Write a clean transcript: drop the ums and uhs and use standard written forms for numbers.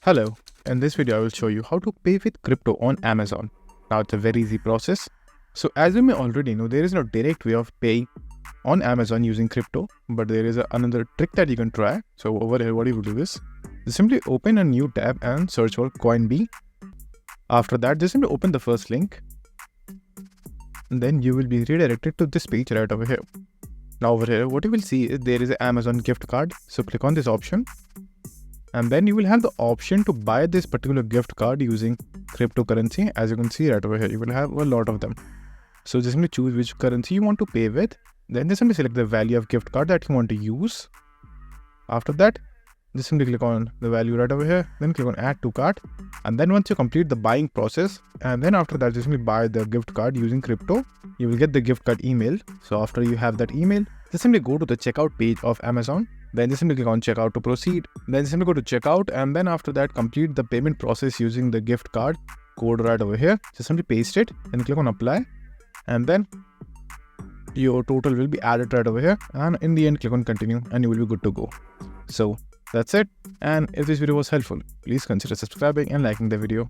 Hello, in this video I will show you how to pay with crypto on Amazon. Now it's a very easy process. So as you may already know, there is no direct way of paying on Amazon using crypto, but there is another trick that you can try. So over here what you will do is, just simply open a new tab and search for CoinBee. After that, just simply open the first link. And then you will be redirected to this page right over here. Now over here, what you will see is there is an Amazon gift card. So click on this option. And then you will have the option to buy this particular gift card using cryptocurrency. As you can see right over here, you will have a lot of them. So just simply choose which currency you want to pay with. Then just simply select the value of gift card that you want to use. After that, just simply click on the value right over here. Then click on add to cart. And then once you complete the buying process, and then after that, just simply buy the gift card using crypto, you will get the gift card email. So after you have that email, just simply go to the checkout page of Amazon. Then just simply click on checkout to proceed. Then simply go to checkout, and then after that complete the payment process using the gift card code right over here. Just simply paste it and click on apply, and then your total will be added right over here, and in the end click on continue and you will be good to go. So that's it, and if this video was helpful, please consider subscribing and liking the video.